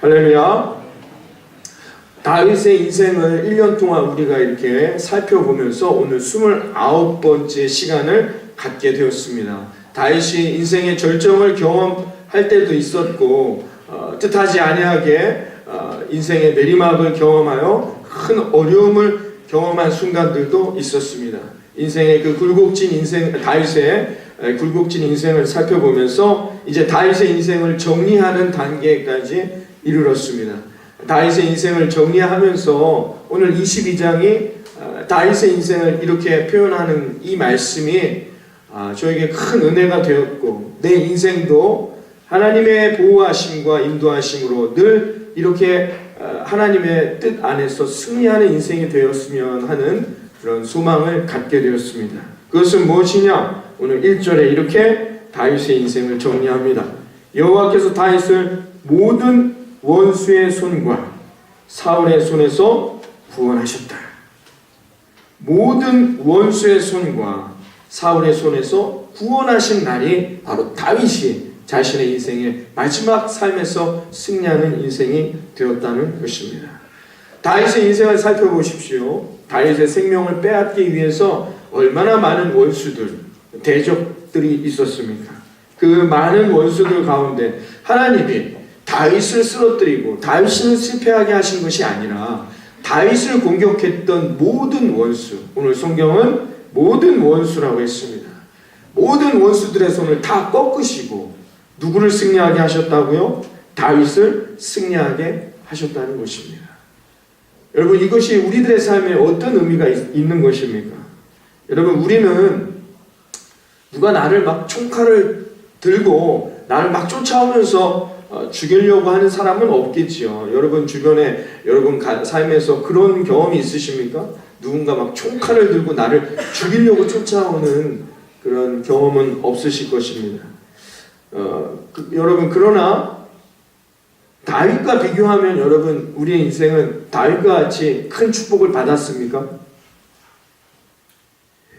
할렐루야. 다윗의 인생을 1년 동안 우리가 이렇게 살펴보면서 오늘 29번째 시간을 갖게 되었습니다. 다윗이 인생의 절정을 경험할 때도 있었고 뜻하지 아니하게 인생의 내리막을 경험하여 큰 어려움을 경험한 순간들도 있었습니다. 인생의 그 굴곡진 인생, 다윗의 굴곡진 인생을 살펴보면서 이제 다윗의 인생을 정리하는 단계까지 이르렀습니다. 다윗의 인생을 정리하면서 오늘 22장이 다윗의 인생을 이렇게 표현하는 이 말씀이 저에게 큰 은혜가 되었고, 내 인생도 하나님의 보호하심과 인도하심으로 늘 이렇게 하나님의 뜻 안에서 승리하는 인생이 되었으면 하는 그런 소망을 갖게 되었습니다. 그것은 무엇이냐? 오늘 1절에 이렇게 다윗의 인생을 정리합니다. 여호와께서 다윗을 모든 원수의 손과 사울의 손에서 구원하셨다. 모든 원수의 손과 사울의 손에서 구원하신 날이 바로 다윗이 자신의 인생의 마지막 삶에서 승리하는 인생이 되었다는 것입니다. 다윗의 인생을 살펴보십시오. 다윗의 생명을 빼앗기 위해서 얼마나 많은 원수들, 대적들이 있었습니까? 그 많은 원수들 가운데 하나님이 다윗을 쓰러뜨리고 다윗을 실패하게 하신 것이 아니라 다윗을 공격했던 모든 원수, 오늘 성경은 모든 원수라고 했습니다. 모든 원수들의 손을 다 꺾으시고 누구를 승리하게 하셨다고요? 다윗을 승리하게 하셨다는 것입니다. 여러분, 이것이 우리들의 삶에 어떤 의미가 있는 것입니까? 여러분, 우리는 누가 나를 막 총칼을 들고 나를 막 쫓아오면서 죽이려고 하는 사람은 없겠지요. 여러분 주변에 여러분 삶에서 그런 경험이 있으십니까? 누군가 막 총칼을 들고 나를 죽이려고 쫓아오는 그런 경험은 없으실 것입니다. 여러분, 그러나 다윗과 비교하면 여러분, 우리의 인생은 다윗과 같이 큰 축복을 받았습니까?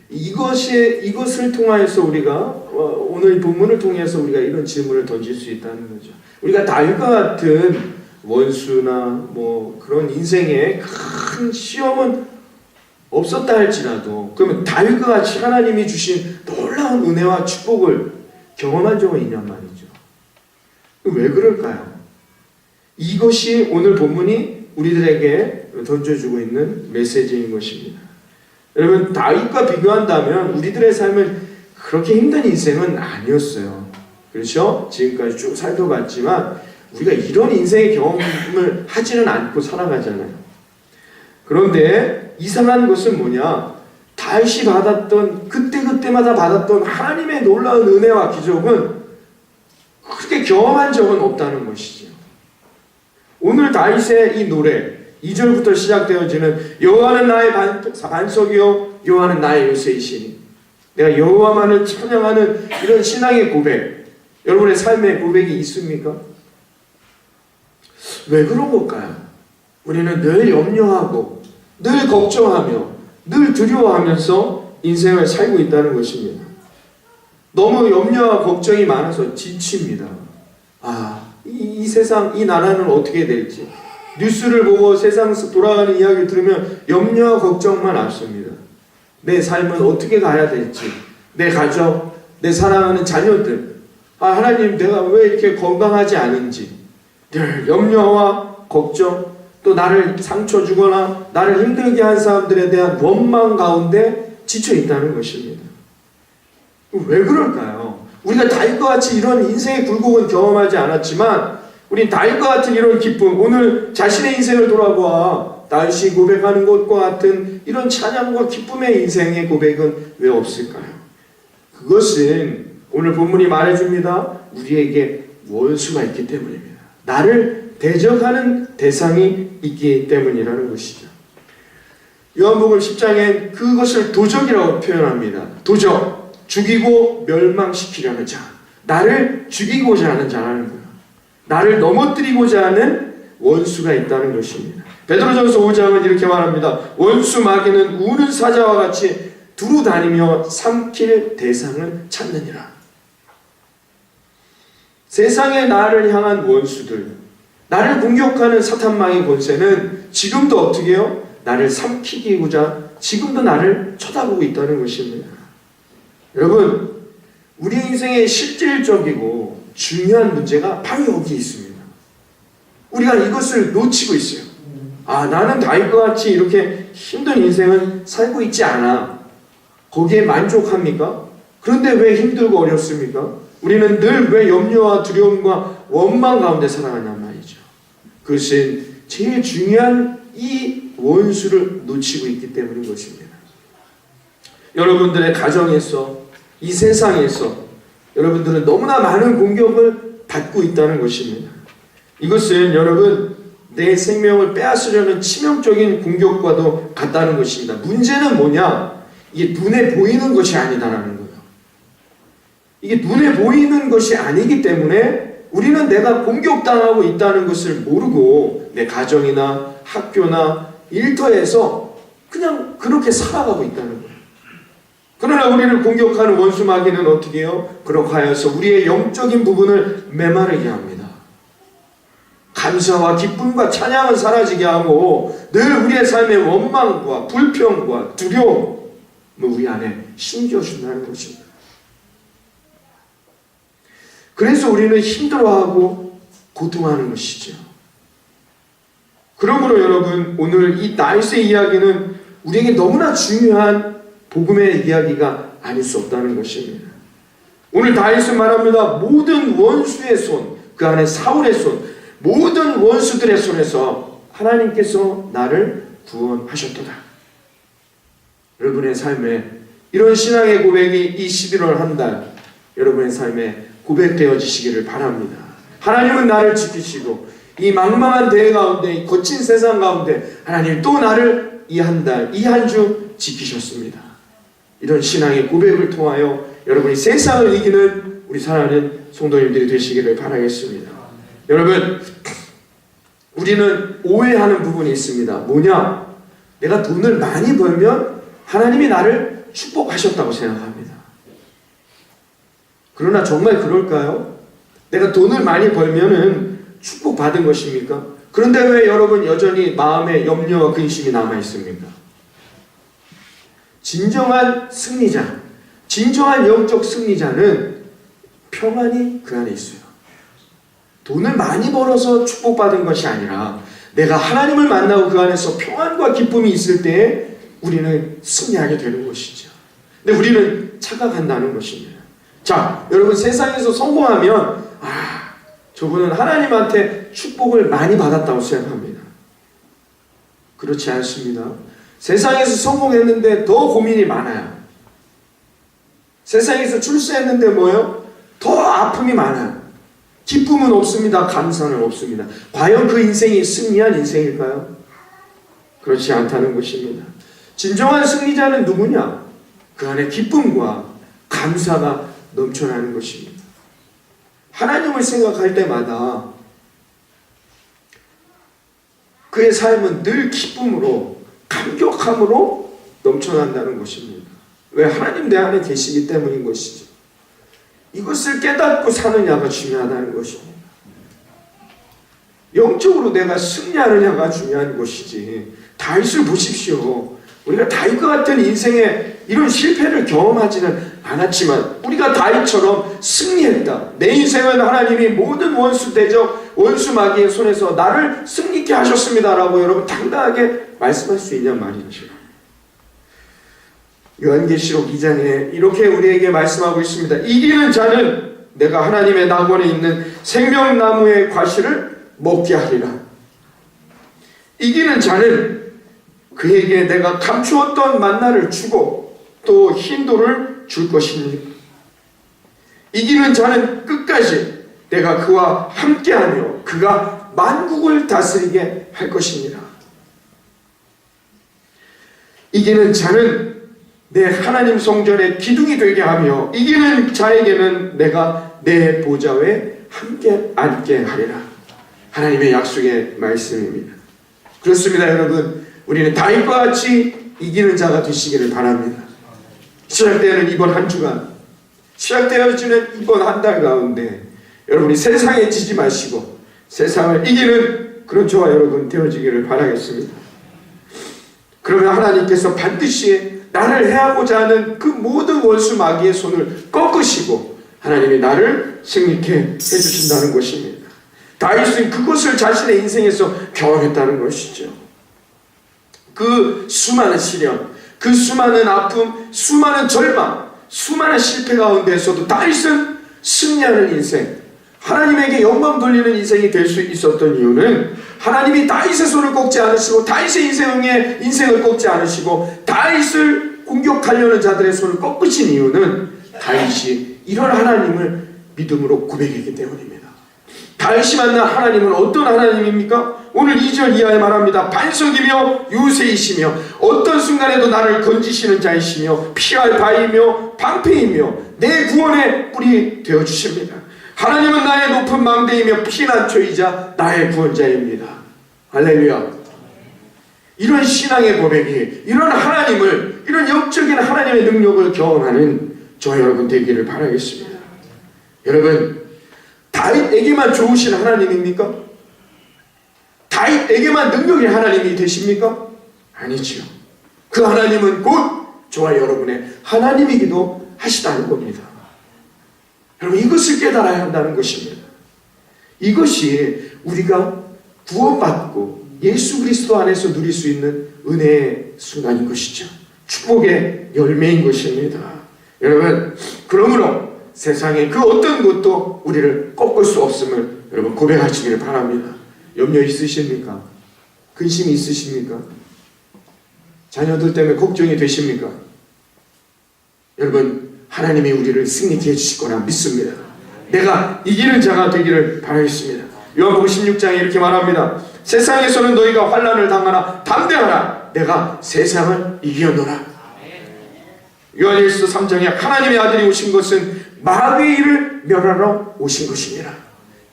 이것을 통하여서 우리가 오늘 본문을 통해서 우리가 이런 질문을 던질 수 있다는 거죠. 우리가 다윗과 같은 원수나 그런 인생에 큰 시험은 없었다 할지라도, 그러면 다윗과 같이 하나님이 주신 놀라운 은혜와 축복을 경험한 적은 있냔 말이죠. 왜 그럴까요? 이것이 오늘 본문이 우리들에게 던져주고 있는 메시지인 것입니다. 여러분, 다윗과 비교한다면 우리들의 삶은 그렇게 힘든 인생은 아니었어요. 그렇죠? 지금까지 쭉 살펴봤지만 우리가 이런 인생의 경험을 하지는 않고 살아가잖아요. 그런데 이상한 것은 뭐냐? 다윗이 받았던, 그때마다 받았던 하나님의 놀라운 은혜와 기적은 그렇게 경험한 적은 없다는 것이죠. 오늘 다윗의 이 노래 2절부터 시작되어지는 여호와는 나의 반석이요 여호와는 나의 요새이시니, 내가 여호와만을 찬양하는 이런 신앙의 고백, 여러분의 삶의 고백이 있습니까? 왜 그런 걸까요? 우리는 늘 염려하고 늘 걱정하며 늘 두려워하면서 인생을 살고 있다는 것입니다. 너무 염려와 걱정이 많아서 지칩니다. 이 세상, 이 나라는 어떻게 될지, 뉴스를 보고 세상에서 돌아가는 이야기를 들으면 염려와 걱정만 앞섭니다. 내 삶은 어떻게 가야 될지, 내 가족, 내 사랑하는 자녀들, 하나님 내가 왜 이렇게 건강하지 않은지, 늘 염려와 걱정, 또 나를 상처 주거나 나를 힘들게 한 사람들에 대한 원망 가운데 지쳐 있다는 것입니다. 왜 그럴까요? 우리가 다윗과 같이 이런 인생의 굴곡은 경험하지 않았지만 우린 다윗과 같은 이런 기쁨, 오늘 자신의 인생을 돌아보아 다윗이 고백하는 것과 같은 이런 찬양과 기쁨의 인생의 고백은 왜 없을까요? 그것은 오늘 본문이 말해줍니다. 우리에게 원수가 있기 때문입니다. 나를 대적하는 대상이 있기 때문이라는 것이죠. 요한복음 10장엔 그것을 도적이라고 표현합니다. 도적, 죽이고 멸망시키려는 자, 나를 죽이고자 하는 자라는 거예요. 나를 넘어뜨리고자 하는 원수가 있다는 것입니다. 베드로전서 5장은 이렇게 말합니다. 원수 마귀는 우는 사자와 같이 두루 다니며 삼킬 대상을 찾느니라. 세상의 나를 향한 원수들, 나를 공격하는 사탄마귀의 권세는 지금도 어떻게 해요? 나를 삼키고자 지금도 나를 쳐다보고 있다는 것입니다. 여러분, 우리 인생의 실질적이고 중요한 문제가 바로 여기 있습니다. 우리가 이것을 놓치고 있어요. 나는 다윗과 같이 이렇게 힘든 인생은 살고 있지 않아. 거기에 만족합니까? 그런데 왜 힘들고 어렵습니까? 우리는 늘 왜 염려와 두려움과 원망 가운데 살아가냔 말이죠. 그것은 제일 중요한 이 원수를 놓치고 있기 때문인 것입니다. 여러분들의 가정에서, 이 세상에서 여러분들은 너무나 많은 공격을 받고 있다는 것입니다. 이것은 여러분, 내 생명을 빼앗으려는 치명적인 공격과도 같다는 것입니다. 문제는 뭐냐? 이게 눈에 보이는 것이 아니다라는 거예요. 이게 눈에 보이는 것이 아니기 때문에 우리는 내가 공격당하고 있다는 것을 모르고 내 가정이나 학교나 일터에서 그냥 그렇게 살아가고 있다는 거예요. 그러나 우리를 공격하는 원수 마귀는 어떻게 해요? 그렇게 하여서 우리의 영적인 부분을 메마르게 합니다. 감사와 기쁨과 찬양은 사라지게 하고 늘 우리의 삶의 원망과 불평과 두려움을 우리 안에 심겨준다는 것입니다. 그래서 우리는 힘들어하고 고통하는 것이죠. 그러므로 여러분, 오늘 이 다윗의 이야기는 우리에게 너무나 중요한 복음의 이야기가 아닐 수 없다는 것입니다. 오늘 다윗은 말합니다. 모든 원수의 손, 그 안에 사울의 손, 모든 원수들의 손에서 하나님께서 나를 구원하셨도다. 여러분의 삶에 이런 신앙의 고백이 이 11월 한 달 여러분의 삶에 고백되어지시기를 바랍니다. 하나님은 나를 지키시고 이 망망한 대회 가운데, 이 거친 세상 가운데 하나님 또 나를 이 한 달, 이 한 주 지키셨습니다. 이런 신앙의 고백을 통하여 여러분이 세상을 이기는 우리 사랑하는 성도님들이 되시기를 바라겠습니다. 여러분, 우리는 오해하는 부분이 있습니다. 뭐냐? 내가 돈을 많이 벌면 하나님이 나를 축복하셨다고 생각합니다. 그러나 정말 그럴까요? 내가 돈을 많이 벌면은 축복받은 것입니까? 그런데 왜 여러분 여전히 마음에 염려와 근심이 남아있습니까? 진정한 승리자, 진정한 영적 승리자는 평안이 그 안에 있어요. 돈을 많이 벌어서 축복받은 것이 아니라 내가 하나님을 만나고 그 안에서 평안과 기쁨이 있을 때 우리는 승리하게 되는 것이죠. 근데 우리는 착각한다는 것입니다. 자, 여러분, 세상에서 성공하면 저분은 하나님한테 축복을 많이 받았다고 생각합니다. 그렇지 않습니다. 세상에서 성공했는데 더 고민이 많아요. 세상에서 출세했는데 뭐예요? 더 아픔이 많아요. 기쁨은 없습니다. 감사는 없습니다. 과연 그 인생이 승리한 인생일까요? 그렇지 않다는 것입니다. 진정한 승리자는 누구냐? 그 안에 기쁨과 감사가 넘쳐나는 것입니다. 하나님을 생각할 때마다 그의 삶은 늘 기쁨으로, 감격함으로 넘쳐난다는 것입니다. 왜? 하나님 내 안에 계시기 때문인 것이죠. 이것을 깨닫고 사느냐가 중요하다는 것입니다. 영적으로 내가 승리하느냐가 중요한 것이지. 다윗을 보십시오. 우리가 다윗과 같은 인생에 이런 실패를 경험하지는 않았지만 우리가 다윗처럼 승리했다. 내 인생은 하나님이 모든 원수 대적, 원수 마귀의 손에서 나를 승리케 하셨습니다라고 여러분 당당하게 말씀할 수 있냔 말이죠. 요한계시록 2장에 이렇게 우리에게 말씀하고 있습니다. 이기는 자는 내가 하나님의 낙원에 있는 생명나무의 과실을 먹게 하리라. 이기는 자는 그에게 내가 감추었던 만나를 주고 또 흰돌을 줄 것이니 이기는 자는 끝까지 내가 그와 함께하며 그가 만국을 다스리게 할 것이니라. 이기는 자는 내 하나님 성전의 기둥이 되게 하며 이기는 자에게는 내가 내 보좌에 함께 앉게 하리라. 하나님의 약속의 말씀입니다. 그렇습니다. 여러분, 우리는 다윗과 같이 이기는 자가 되시기를 바랍니다. 시작되는 이번 한 주간, 시작되어지는 이번 한 달 가운데 여러분이 세상에 지지 마시고 세상을 이기는 그런 저와 여러분 되어지기를 바라겠습니다. 그러면 하나님께서 반드시 나를 해하고자 하는 그 모든 원수 마귀의 손을 꺾으시고 하나님이 나를 승리케 해주신다는 것입니다. 다윗은 그것을 자신의 인생에서 경험했다는 것이죠. 그 수많은 시련, 그 수많은 아픔, 수많은 절망, 수많은 실패 가운데서도 다윗은 승리하는 인생, 하나님에게 영광 돌리는 인생이 될 수 있었던 이유는 하나님이 다윗의 손을 꺾지 않으시고 다윗의 인생을 꺾지 않으시고 다윗을 공격하려는 자들의 손을 꺾으신 이유는 다윗이 이런 하나님을 믿음으로 고백했기 때문입니다. 다윗이 만난 하나님은 어떤 하나님입니까? 오늘 2절 이하에 말합니다. 반석이며 유세이시며 어떤 순간에도 나를 건지시는 자이시며 피할 바이며 방패이며 내 구원의 뿔이 되어주십니다. 하나님은 나의 높은 망대이며 피난처이자 나의 구원자입니다. 할렐루야. 이런 신앙의 고백이, 이런 하나님을, 이런 영적인 하나님의 능력을 경험하는 저 여러분 되기를 바라겠습니다. 여러분, 다윗에게만 좋으신 하나님입니까? 다윗에게만 능력의 하나님이 되십니까? 아니지요. 그 하나님은 곧 저와 여러분의 하나님이기도 하시다는 겁니다. 여러분, 이것을 깨달아야 한다는 것입니다. 이것이 우리가 구원받고 예수 그리스도 안에서 누릴 수 있는 은혜의 순간인 것이죠. 축복의 열매인 것입니다. 여러분, 그러므로 세상의 그 어떤 것도 우리를 꺾을 수 없음을 여러분 고백하시기를 바랍니다. 염려 있으십니까? 근심이 있으십니까? 자녀들 때문에 걱정이 되십니까? 여러분, 하나님이 우리를 승리케 해주실 거라 믿습니다. 내가 이기는 자가 되기를 바라겠습니다. 요한복음 16장에 이렇게 말합니다. 세상에서는 너희가 환난을 당하나 담대하라. 내가 세상을 이겼노라. 요한일서 3장에 하나님의 아들이 오신 것은 마귀의 일을 멸하러 오신 것이니라.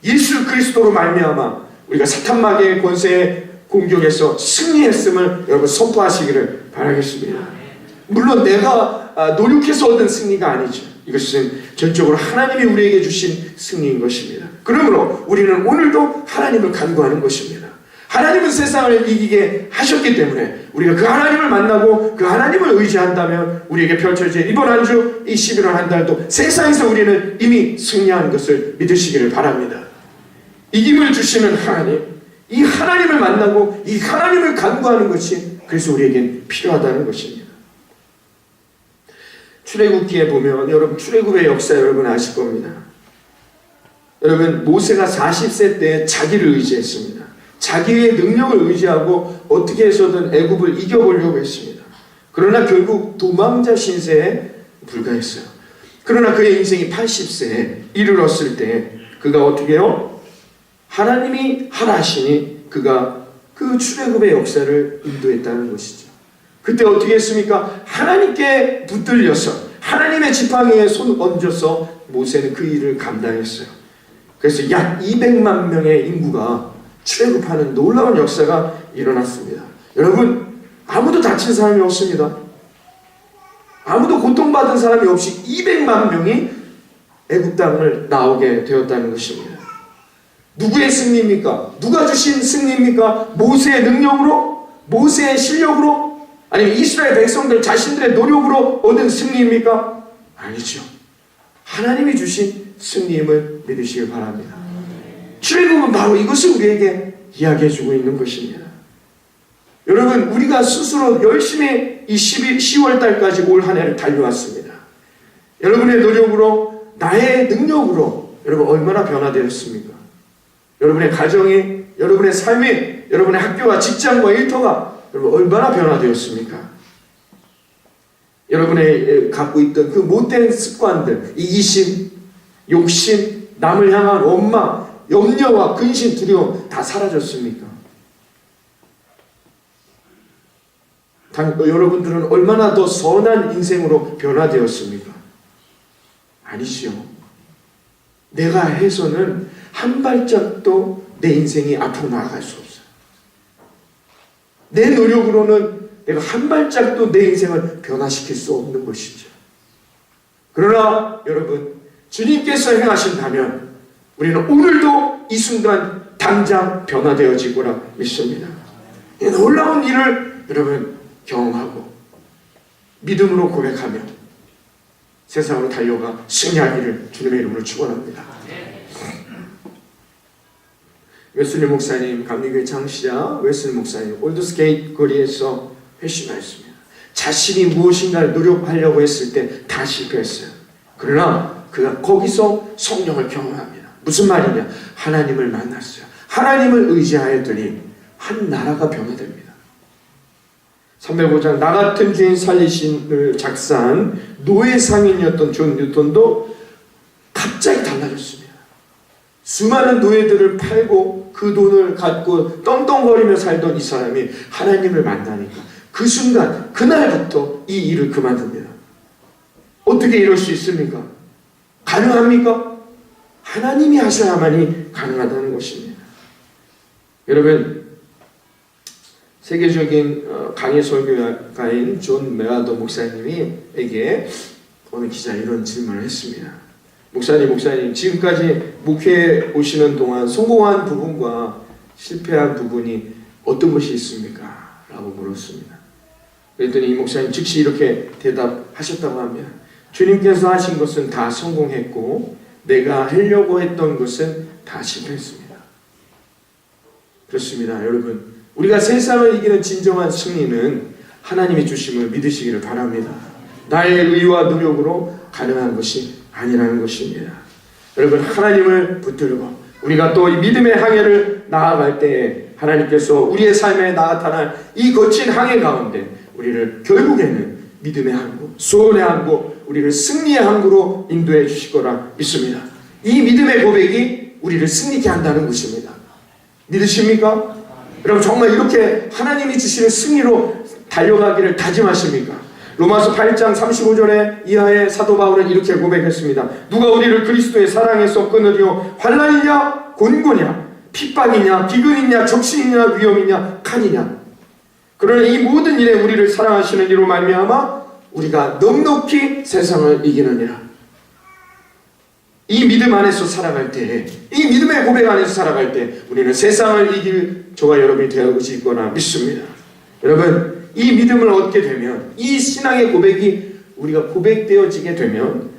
예수 그리스도로 말미암아 우리가 사탄 마귀의 권세의 공격에서 승리했음을 여러분 선포하시기를 바라겠습니다. 물론 내가 노력해서 얻은 승리가 아니죠. 이것은 전적으로 하나님이 우리에게 주신 승리인 것입니다. 그러므로 우리는 오늘도 하나님을 간구하는 것입니다. 하나님은 세상을 이기게 하셨기 때문에 우리가 그 하나님을 만나고 그 하나님을 의지한다면 우리에게 펼쳐질 이번 한 주 이 11월 한 달도 세상에서 우리는 이미 승리한 것을 믿으시기를 바랍니다. 이김을 주시는 하나님, 이 하나님을 만나고 이 하나님을 간구하는 것이 그래서 우리에겐 필요하다는 것입니다. 출애굽기에 보면 여러분 출애굽의 역사 여러분 아실 겁니다. 여러분 모세가 40세 때 자기를 의지했습니다. 자기의 능력을 의지하고 어떻게 해서든 애굽을 이겨보려고 했습니다. 그러나 결국 도망자 신세에 불과했어요. 그러나 그의 인생이 80세에 이르렀을 때 그가 어떻게 해요? 하나님이 하라 하시니 그가 그 출애굽의 역사를 인도했다는 것이죠. 그때 어떻게 했습니까? 하나님께 붙들려서 하나님의 지팡이에 손 얹어서 모세는 그 일을 감당했어요. 그래서 약 200만 명의 인구가 출애굽하는 놀라운 역사가 일어났습니다. 여러분, 아무도 다친 사람이 없습니다. 아무도 고통받은 사람이 없이 200만 명이 애굽 땅을 나오게 되었다는 것입니다. 누구의 승리입니까? 누가 주신 승리입니까? 모세의 능력으로? 모세의 실력으로? 아니면 이스라엘 백성들 자신들의 노력으로 얻은 승리입니까? 아니죠. 하나님이 주신 승리임을 믿으시길 바랍니다. 출애굽은 바로 이것을 우리에게 이야기해주고 있는 것입니다. 여러분, 우리가 스스로 열심히 이 10월 달까지 올 한 해를 달려왔습니다. 여러분의 노력으로, 나의 능력으로 여러분 얼마나 변화되었습니까? 여러분의 가정이, 여러분의 삶이, 여러분의 학교와 직장과 일터가 여러분 얼마나 변화되었습니까? 여러분의 갖고 있던 그 못된 습관들, 이기심, 욕심, 남을 향한 원망, 염려와 근심, 두려움 다 사라졌습니까? 여러분들은 얼마나 더 선한 인생으로 변화되었습니까? 아니지요. 내가 해서는 한 발짝도 내 인생이 앞으로 나아갈 수 없어요. 내 노력으로는 내가 한 발짝도 내 인생을 변화시킬 수 없는 것이죠. 그러나 여러분, 주님께서 행하신다면 우리는 오늘도 이 순간 당장 변화되어지고라 믿습니다. 이 놀라운 일을 여러분 경험하고 믿음으로 고백하며 세상으로 달려가 승리하기를 주님의 이름으로 축원합니다. 웨슬리 목사님, 감리교회 창시자 웨슬리 목사님, 올드스게이트 거리에서 회심하였습니다. 자신이 무엇인가를 노력하려고 했을 때 다 실패했어요. 그러나 그가 거기서 성령을 경험합니다. 무슨 말이냐? 하나님을 만났어요. 하나님을 의지하였더니 한 나라가 변화됩니다. 305장 나 같은 죄인 살리신을 작사한 노예 상인이었던 존 뉴턴도 갑자기 달라졌습니다. 수많은 노예들을 팔고 그 돈을 갖고 떵떵거리며 살던 이 사람이 하나님을 만나니까 그 순간 그날부터 이 일을 그만둡니다. 어떻게 이럴 수 있습니까? 가능합니까? 하나님이 하셔야만이 가능하다는 것입니다. 여러분, 세계적인 강해 설교가인 존 메아더 목사님에게 어느 기자 이런 질문을 했습니다. 목사님, 지금까지 목회해 오시는 동안 성공한 부분과 실패한 부분이 어떤 것이 있습니까? 라고 물었습니다. 그랬더니 이 목사님 즉시 이렇게 대답하셨다고 합니다. 주님께서 하신 것은 다 성공했고 내가 하려고 했던 것은 다 실패했습니다. 그렇습니다. 여러분, 우리가 세상을 이기는 진정한 승리는 하나님이 주심을 믿으시기를 바랍니다. 나의 의와 노력으로 가능한 것이 아니라는 것입니다. 여러분, 하나님을 붙들고 우리가 또 이 믿음의 항해를 나아갈 때에 하나님께서 우리의 삶에 나타날 이 거친 항해 가운데 우리를 결국에는 믿음의 항구, 소원의 항구, 우리를 승리의 항구로 인도해 주실 거라 믿습니다. 이 믿음의 고백이 우리를 승리케 한다는 것입니다. 믿으십니까? 여러분, 정말 이렇게 하나님이 주시는 승리로 달려가기를 다짐하십니까? 로마서 8장 35절에 이하의 사도 바울은 이렇게 고백했습니다. 누가 우리를 그리스도의 사랑에서 끊으리요? 환난이냐? 곤고냐? 핍박이냐? 기근이냐? 적신이냐? 위험이냐? 칼이냐? 그러나 이 모든 일에 우리를 사랑하시는 이로 말미암아 우리가 넉넉히 세상을 이기느니라. 이 믿음 안에서 살아갈 때, 이 믿음의 고백 안에서 살아갈 때 우리는 세상을 이길 저와 여러분이 되어질 거라 믿습니다. 여러분, 이 믿음을 얻게 되면, 이 신앙의 고백이 우리가 고백되어지게 되면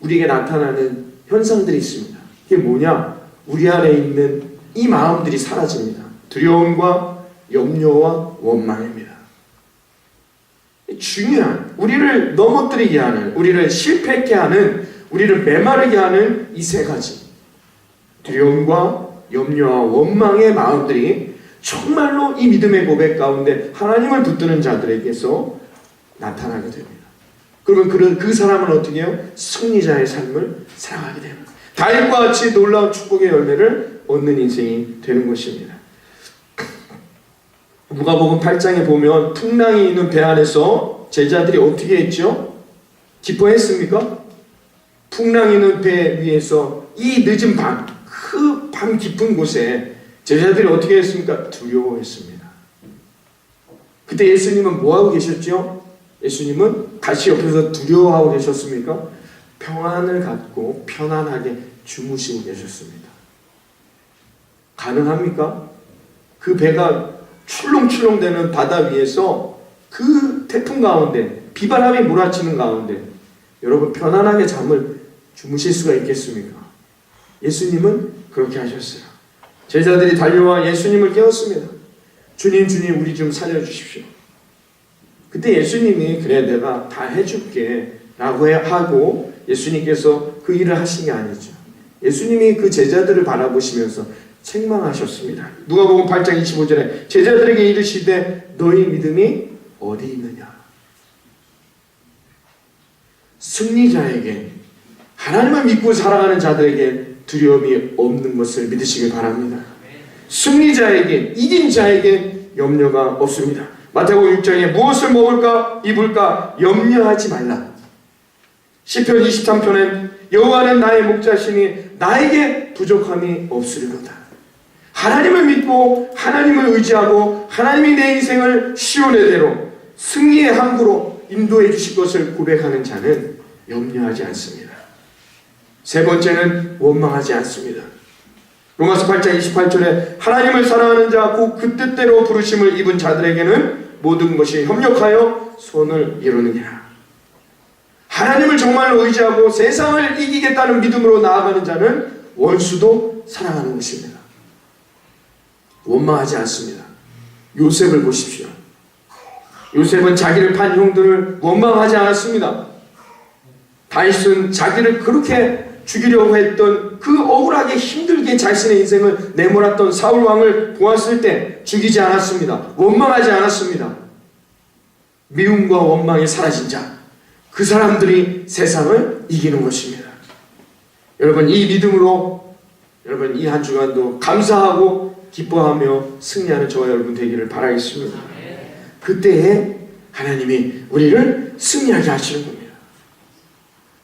우리에게 나타나는 현상들이 있습니다. 이게 뭐냐? 우리 안에 있는 이 마음들이 사라집니다. 두려움과 염려와 원망입니다. 중요한, 우리를 넘어뜨리게 하는, 우리를 실패하게 하는, 우리를 메마르게 하는 이 세 가지, 두려움과 염려와 원망의 마음들이 정말로 이 믿음의 고백 가운데 하나님을 붙드는 자들에게서 나타나게 됩니다. 그러면 그 사람은 어떻게 해요? 승리자의 삶을 살아가게 됩니다. 다윗과 같이 놀라운 축복의 열매를 얻는 인생이 되는 것입니다. 누가복음 8장에 보면 풍랑이 있는 배 안에서 제자들이 어떻게 했죠? 기뻐했습니까? 풍랑이 있는 배 위에서 이 늦은 밤, 그 밤 깊은 곳에 제자들이 어떻게 했습니까? 두려워했습니다. 그때 예수님은 뭐하고 계셨죠? 예수님은 같이 옆에서 두려워하고 계셨습니까? 평안을 갖고 편안하게 주무시고 계셨습니다. 가능합니까? 그 배가 출렁출렁대는 바다 위에서 그 태풍 가운데, 비바람이 몰아치는 가운데 여러분 편안하게 잠을 주무실 수가 있겠습니까? 예수님은 그렇게 하셨어요. 제자들이 달려와 예수님을 깨웠습니다. 주님, 우리 좀 살려주십시오. 그때 예수님이 그래 내가 다 해줄게 라고 하고 예수님께서 그 일을 하신 게 아니죠. 예수님이 그 제자들을 바라보시면서 책망하셨습니다. 누가복음 8장 25절에 제자들에게 이르시되 너희 믿음이 어디 있느냐? 승리자에게, 하나님을 믿고 살아가는 자들에게 두려움이 없는 것을 믿으시길 바랍니다. 승리자에게, 이긴 자에게 염려가 없습니다. 마태복음 6장에 무엇을 먹을까 입을까 염려하지 말라. 시편 23편엔 여호와는 나의 목자시니 나에게 부족함이 없으리로다. 하나님을 믿고 하나님을 의지하고 하나님이 내 인생을 시온의 대로 승리의 항구로 인도해 주실 것을 고백하는 자는 염려하지 않습니다. 세 번째는 원망하지 않습니다. 로마서 8장 28절에 하나님을 사랑하는 자 곧 그 뜻대로 부르심을 입은 자들에게는 모든 것이 협력하여 선을 이루느니라. 하나님을 정말로 의지하고 세상을 이기겠다는 믿음으로 나아가는 자는 원수도 사랑하는 것입니다. 원망하지 않습니다. 요셉을 보십시오. 요셉은 자기를 판 형들을 원망하지 않았습니다. 다윗은 자기를 그렇게 죽이려고 했던 그 억울하게 힘들게 자신의 인생을 내몰았던 사울 왕을 보았을 때 죽이지 않았습니다. 원망하지 않았습니다. 미움과 원망이 사라진 자, 그 사람들이 세상을 이기는 것입니다. 여러분, 이 믿음으로 여러분 이 한 주간도 감사하고 기뻐하며 승리하는 저와 여러분 되기를 바라겠습니다. 그때에 하나님이 우리를 승리하게 하시는 겁니다.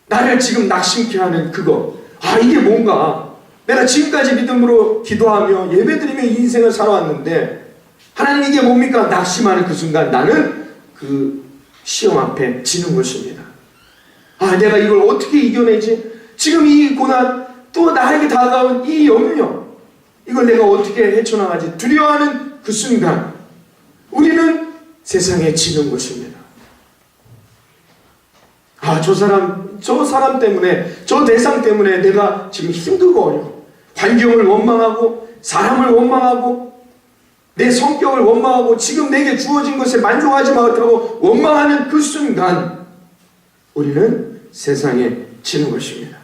나를 지금 낙심케 하는 그거, 이게 뭔가 내가 지금까지 믿음으로 기도하며 예배드리며 인생을 살아왔는데 하나님 이게 뭡니까? 낙심하는 그 순간 나는 그 시험 앞에 지는 것입니다. 내가 이걸 어떻게 이겨내지? 지금 이 고난, 또 나에게 다가온 이 염려, 이걸 내가 어떻게 헤쳐나가지? 두려워하는 그 순간 우리는 세상에 지는 것입니다. 저 사람 때문에, 저 대상 때문에 내가 지금 힘들고 어려워. 환경을 원망하고, 사람을 원망하고, 내 성격을 원망하고, 지금 내게 주어진 것에 만족하지 못하고 원망하는 그 순간 우리는 세상에 지는 것입니다.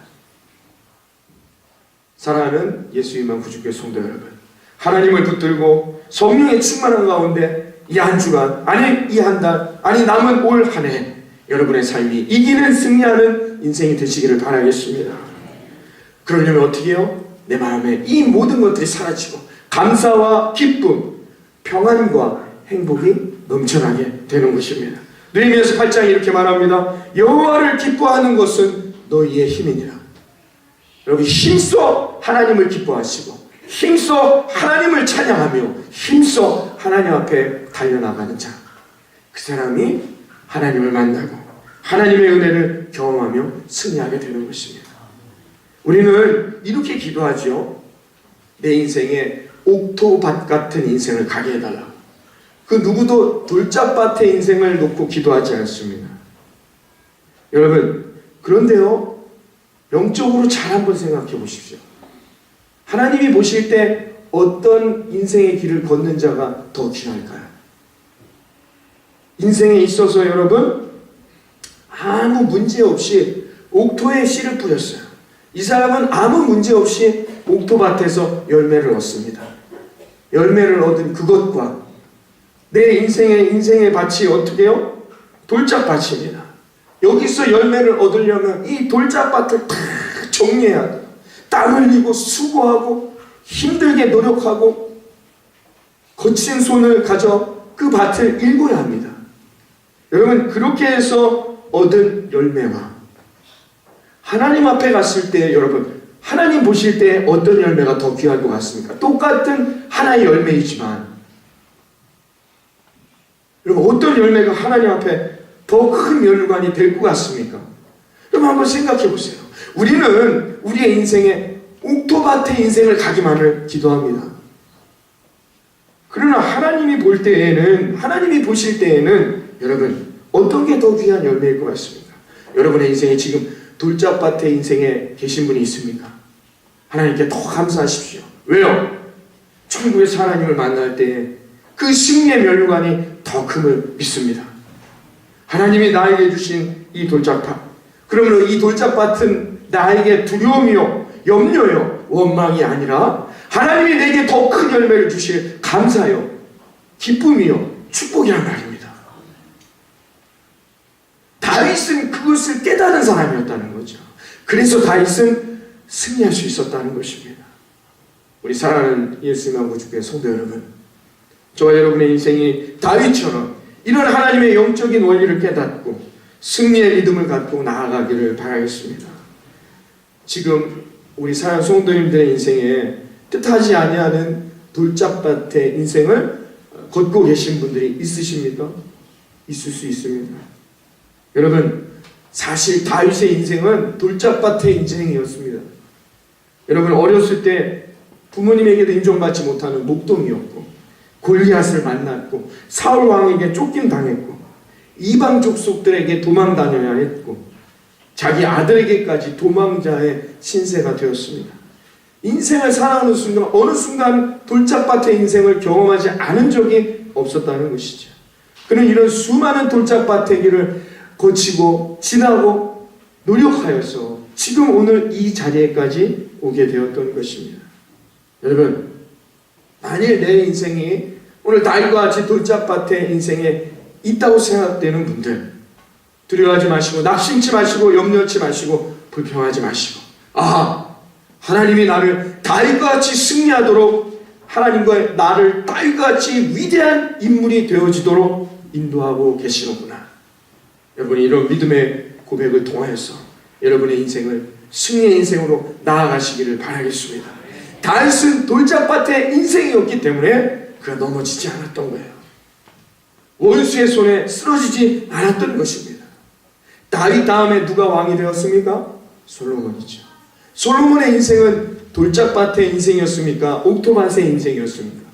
사랑하는 예수님만 구주교회 성도 여러분, 하나님을 붙들고 성령의 충만한 가운데 이 한 주간, 아니 이 한 달, 아니 남은 올 한 해 여러분의 삶이 이기는 승리하는 인생이 되시기를 바라겠습니다. 그러려면 어떻게 해요? 내 마음에 이 모든 것들이 사라지고 감사와 기쁨, 평안과 행복이 넘쳐나게 되는 것입니다. 느헤미야서 8장에 이렇게 말합니다. 여호와를 기뻐하는 것은 너희의 힘이니라. 여러분, 힘써 하나님을 기뻐하시고 힘써 하나님을 찬양하며 힘써 하나님 앞에 달려나가는 자, 그 사람이 하나님을 만나고 하나님의 은혜를 경험하며 승리하게 되는 것입니다. 우리는 이렇게 기도하죠. 내 인생에 옥토밭 같은 인생을 가게 해달라고. 그 누구도 돌짝밭의 인생을 놓고 기도하지 않습니다. 여러분, 그런데요, 영적으로 잘 한번 생각해 보십시오. 하나님이 보실 때 어떤 인생의 길을 걷는 자가 더 귀할까요? 인생에 있어서 여러분, 아무 문제 없이 옥토에 씨를 뿌렸어요. 이 사람은 아무 문제 없이 옥토밭에서 열매를 얻습니다. 열매를 얻은 그것과 내 인생의 밭이 어떻게 해요? 돌짝밭입니다. 여기서 열매를 얻으려면 이 돌짝밭을 다 정리해야 돼요. 땀 흘리고 수고하고 힘들게 노력하고 거친 손을 가져 그 밭을 일궈야 합니다. 여러분, 그렇게 해서 얻은 열매와 하나님 앞에 갔을 때, 여러분, 하나님 보실 때 어떤 열매가 더 귀할 것 같습니까? 똑같은 하나의 열매이지만 여러분, 어떤 열매가 하나님 앞에 더 큰 멸류관이 될 것 같습니까? 여러분, 한번 생각해 보세요. 우리는 우리의 인생에 옥토밭의 인생을 가기만을 기도합니다. 그러나 하나님이 보실 때에는 여러분, 어떤 게 더 귀한 열매일 것 같습니까? 여러분의 인생에 지금 돌짝밭의 인생에 계신 분이 있습니까? 하나님께 더 감사하십시오. 왜요? 천국에서 하나님을 만날 때 그 승리의 멸류관이 더 큼을 믿습니다. 하나님이 나에게 주신 이 돌짝밭, 그러므로 이 돌짝밭은 나에게 두려움이요, 염려요, 원망이 아니라 하나님이 내게 더 큰 열매를 주실 감사요, 기쁨이요, 축복이란 말입니다. 다윗은 그것을 깨달은 사람이었다는 거죠. 그래서 다윗은 승리할 수 있었다는 것입니다. 우리 사랑하는 예수님의 구주교회 성도 여러분, 저와 여러분의 인생이 다윗처럼 이런 하나님의 영적인 원리를 깨닫고 승리의 믿음을 갖고 나아가기를 바라겠습니다. 지금 우리 사랑하는 성도님들의 인생에 뜻하지 아니하는 돌짝밭의 인생을 걷고 계신 분들이 있으십니까? 있을 수 있습니다. 여러분, 사실 다윗의 인생은 돌짝밭의 인생이었습니다. 여러분, 어렸을 때 부모님에게도 인정받지 못하는 목동이었고, 골리앗을 만났고, 사울 왕에게 쫓김 당했고, 이방 족속들에게 도망 다녀야 했고, 자기 아들에게까지 도망자의 신세가 되었습니다. 인생을 살아가는 순간, 어느 순간 돌짝밭의 인생을 경험하지 않은 적이 없었다는 것이죠. 그는 이런 수많은 돌짝밭의 길을 거치고 지나고 노력하여서 지금 오늘 이 자리에까지 오게 되었던 것입니다. 여러분, 만일 내 인생이 오늘 다윗과 같이 돌짝밭의 인생에 있다고 생각되는 분들, 두려워하지 마시고 낙심치 마시고 염려치 마시고 불평하지 마시고, 하나님이 나를 다윗과 같이 승리하도록, 하나님과 나를 다윗과 같이 위대한 인물이 되어지도록 인도하고 계시는구나. 여러분이 이런 믿음의 고백을 통하여서 여러분의 인생을 승리의 인생으로 나아가시기를 바라겠습니다. 다윗은 돌짝밭의 인생이었기 때문에 그가 넘어지지 않았던 거예요. 원수의 손에 쓰러지지 않았던 것입니다. 다윗 다음에 누가 왕이 되었습니까? 솔로몬이죠. 솔로몬의 인생은 돌짝밭의 인생이었습니까? 옥토밭의 인생이었습니까?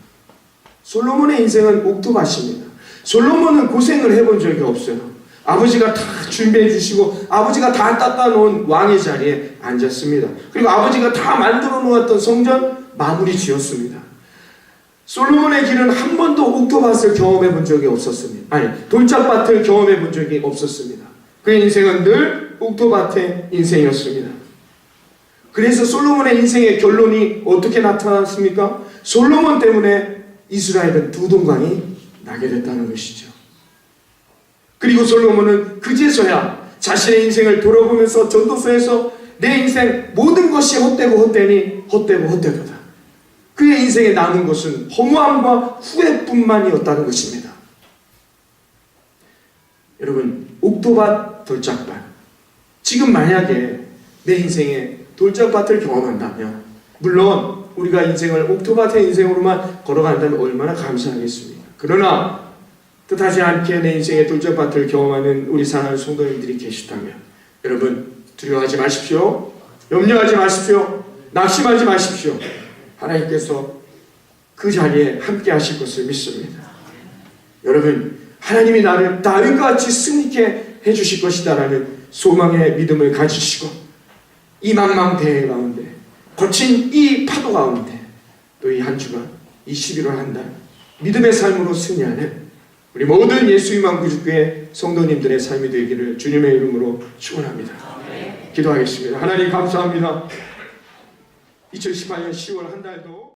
솔로몬의 인생은 옥토밭입니다. 솔로몬은 고생을 해본 적이 없어요. 아버지가 다 준비해 주시고 아버지가 다 닦아놓은 왕의 자리에 앉았습니다. 그리고 아버지가 다 만들어 놓았던 성전 마무리 지었습니다. 솔로몬의 길은 한 번도 옥토밭을 경험해 본 적이 없었습니다. 돌짝밭을 경험해 본 적이 없었습니다. 그의 인생은 늘 옥토밭의 인생이었습니다. 그래서 솔로몬의 인생의 결론이 어떻게 나타났습니까? 솔로몬 때문에 이스라엘은 두 동강이 나게 됐다는 것이죠. 그리고 솔로몬은 그제서야 자신의 인생을 돌아보면서 전도서에서 내 인생 모든 것이 헛되고 헛되니 헛되고 헛되도다. 그의 인생에 남은 것은 허무함과 후회뿐만이었다는 것입니다. 여러분, 옥토밭, 돌짝밭. 지금 만약에 내 인생에 돌짝밭을 경험한다면, 물론 우리가 인생을 옥토밭의 인생으로만 걸어간다면 얼마나 감사하겠습니까? 그러나 뜻하지 않게 내 인생의 돌짝밭을 경험하는 우리 사랑하는 성도님들이 계시다면, 여러분 두려워하지 마십시오. 염려하지 마십시오. 낙심하지 마십시오. 하나님께서 그 자리에 함께 하실 것을 믿습니다. 여러분, 하나님이 나를 다윗과 같이 승리케 해주실 것이다라는 소망의 믿음을 가지시고, 이 망망대해 가운데, 거친 이 파도 가운데, 또 이 한 주간, 이 11월 한 달 믿음의 삶으로 승리하는 우리 모든 예수님만 구주교회 성도님들의 삶이 되기를 주님의 이름으로 축원합니다. 기도하겠습니다. 하나님 감사합니다. 2018년 10월 한 달도